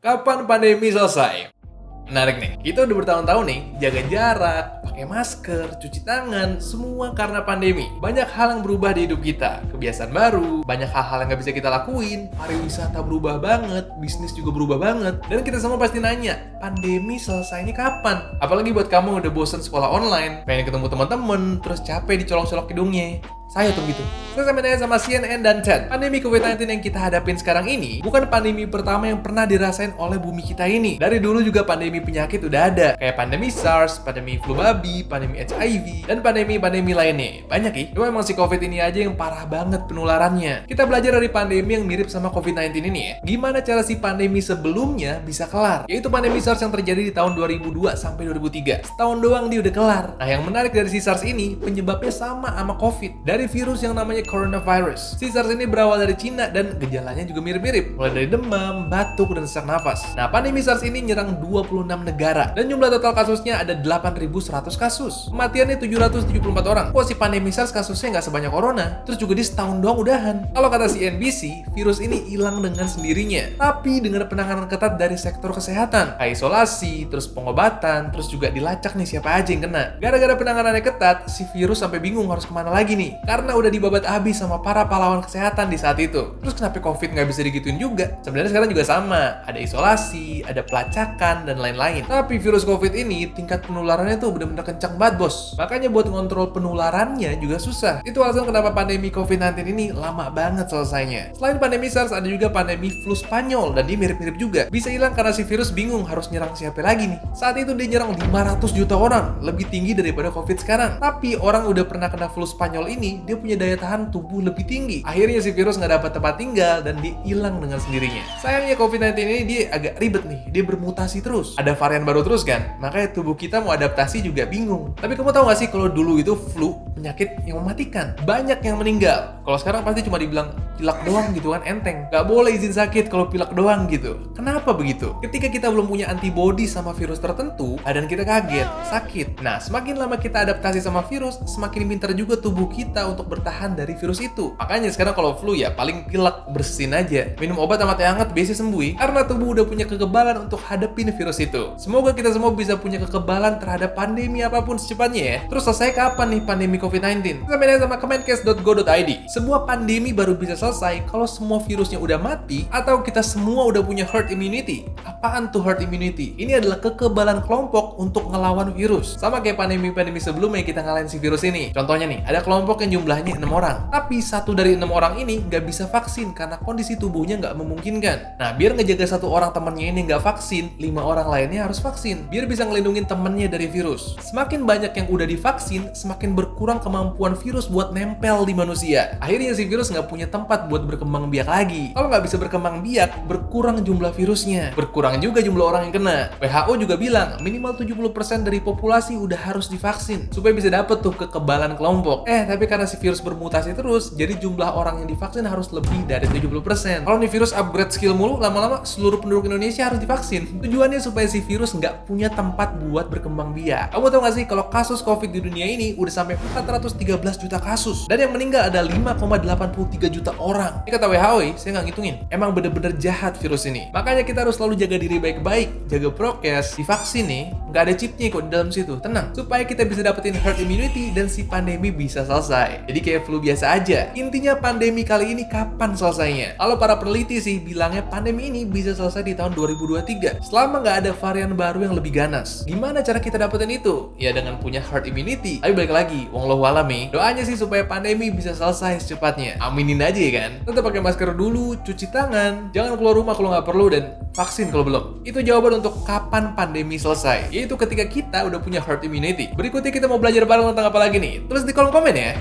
Kapan pandemi selesai? Menarik nih, kita udah bertahun-tahun nih jaga jarak, pakai masker, cuci tangan, semua karena pandemi. Banyak hal yang berubah di hidup kita, kebiasaan baru, banyak hal-hal yang nggak bisa kita lakuin, pariwisata berubah banget, bisnis juga berubah banget, dan kita semua pasti nanya, pandemi selesainya kapan? Apalagi buat kamu yang udah bosen sekolah online, pengen ketemu teman-teman, terus capek dicolong-colok hidungnya. Saya tuh gitu. Saya sampai nanya sama CNN dan Ted. Pandemi COVID-19 yang kita hadapin sekarang ini bukan pandemi pertama yang pernah dirasain oleh bumi kita ini. Dari dulu juga pandemi penyakit udah ada. Kayak pandemi SARS, pandemi flu babi, pandemi HIV, dan pandemi-pandemi lainnya. Banyak ya. Cuma emang si COVID ini aja yang parah banget penularannya. Kita belajar dari pandemi yang mirip sama COVID-19 ini ya. Gimana cara si pandemi sebelumnya bisa kelar? Yaitu pandemi SARS yang terjadi di tahun 2002 sampai 2003. Setahun doang dia udah kelar. Nah yang menarik dari si SARS ini, penyebabnya sama sama COVID. Dari virus yang namanya coronavirus. Si SARS ini berawal dari Cina dan gejalanya juga mirip-mirip. Mulai dari demam, batuk, dan sesak nafas. Nah, pandemi SARS ini nyerang 26 negara. Dan jumlah total kasusnya ada 8.100 kasus. Kematiannya 774 orang. Wah, si pandemi SARS kasusnya nggak sebanyak corona. Terus juga di setahun doang udahan. Kalau kata CNBC, virus ini hilang dengan sendirinya. Tapi dengan penanganan ketat dari sektor kesehatan. Kayak isolasi, terus pengobatan, terus juga dilacak nih siapa aja yang kena. Gara-gara penanganannya ketat, si virus sampai bingung harus kemana lagi nih. Karena udah dibabat habis sama para pahlawan kesehatan di saat itu. Terus kenapa COVID nggak bisa digituin juga? Sebenarnya sekarang juga sama. Ada isolasi, ada pelacakan, dan lain-lain. Tapi virus COVID ini tingkat penularannya tuh bener-bener kencang banget, bos. Makanya buat ngontrol penularannya juga susah. Itu alasan kenapa pandemi COVID-19 ini lama banget selesainya. Selain pandemi SARS, ada juga pandemi flu Spanyol. Dan dia mirip-mirip juga. Bisa hilang karena si virus bingung harus nyerang siapa lagi nih. Saat itu dia nyerang 500 juta orang. Lebih tinggi daripada COVID sekarang. Tapi orang udah pernah kena flu Spanyol ini, dia punya daya tahan tubuh lebih tinggi. Akhirnya si virus nggak dapat tempat tinggal dan dia hilang dengan sendirinya. Sayangnya COVID-19 ini dia agak ribet nih. Dia bermutasi terus. Ada varian baru terus kan? Makanya tubuh kita mau adaptasi juga bingung. Tapi kamu tahu nggak sih kalau dulu itu flu penyakit yang mematikan? Banyak yang meninggal. Kalau sekarang pasti cuma dibilang pilek doang gitu kan, enteng. Nggak boleh izin sakit kalau pilek doang gitu. Kenapa begitu? Ketika kita belum punya antibodi sama virus tertentu, badan kita kaget, sakit. Nah, semakin lama kita adaptasi sama virus, semakin pintar juga tubuh kita untuk bertahan dari virus itu. Makanya sekarang kalau flu ya paling pilek, bersihin aja. Minum obat sama teh hangat biasanya sembuh ya. Karena tubuh udah punya kekebalan untuk hadapin virus itu. Semoga kita semua bisa punya kekebalan terhadap pandemi apapun secepatnya ya. Terus selesai kapan nih pandemi COVID-19? Sampai nanya sama kemenkes.go.id. Sebuah pandemi baru bisa selesai kalau semua virusnya udah mati atau kita semua udah punya herd immunity. Apaan tuh herd immunity? Ini adalah kekebalan kelompok untuk ngelawan virus. Sama kayak pandemi-pandemi sebelumnya kita ngalahin si virus ini. Contohnya nih, ada kelompok yang jumlahnya 6 orang. Tapi 1 dari 6 orang ini nggak bisa vaksin karena kondisi tubuhnya nggak memungkinkan. Nah, biar ngejaga 1 orang temennya ini nggak vaksin, 5 orang lainnya harus vaksin. Biar bisa ngelindungin temennya dari virus. Semakin banyak yang udah divaksin, semakin berkurang kemampuan virus buat nempel di manusia. Akhirnya si virus nggak punya tempat buat berkembang biak lagi. Kalau nggak bisa berkembang biak, berkurang jumlah virusnya. Berkurang juga jumlah orang yang kena. WHO juga bilang, minimal 70% dari populasi udah harus divaksin. Supaya bisa dapet tuh kekebalan kelompok. Tapi karena si virus bermutasi terus, jadi jumlah orang yang divaksin harus lebih dari 70%. Kalau nih virus upgrade skill mulu, lama-lama seluruh penduduk Indonesia harus divaksin. Tujuannya supaya si virus nggak punya tempat buat berkembang biak. Kamu tahu nggak sih kalau kasus COVID di dunia ini udah sampai 413 juta kasus. Dan yang meninggal ada 5,83 juta orang. Ini kata WHO, saya nggak ngitungin. Emang bener-bener jahat virus ini. Makanya kita harus selalu jaga diri baik-baik, jaga prokes, divaksin nih. Nggak ada chipnya kok di dalam situ. Tenang, supaya kita bisa dapetin herd immunity dan si pandemi bisa selesai. Jadi kayak flu biasa aja. Intinya pandemi kali ini kapan selesainya? Kalau para peneliti sih bilangnya pandemi ini bisa selesai di tahun 2023. Selama nggak ada varian baru yang lebih ganas. Gimana cara kita dapetin itu? Ya dengan punya herd immunity. Tapi balik lagi, wallahu alam nih. Doanya sih supaya pandemi bisa selesai secepatnya. Aminin aja ya kan? Tetap pakai masker dulu, cuci tangan, jangan keluar rumah kalau nggak perlu, dan vaksin kalau belum. Itu jawaban untuk kapan pandemi selesai. Yaitu ketika kita udah punya herd immunity. Berikutnya kita mau belajar bareng tentang apa lagi nih? Tulis di kolom komen ya.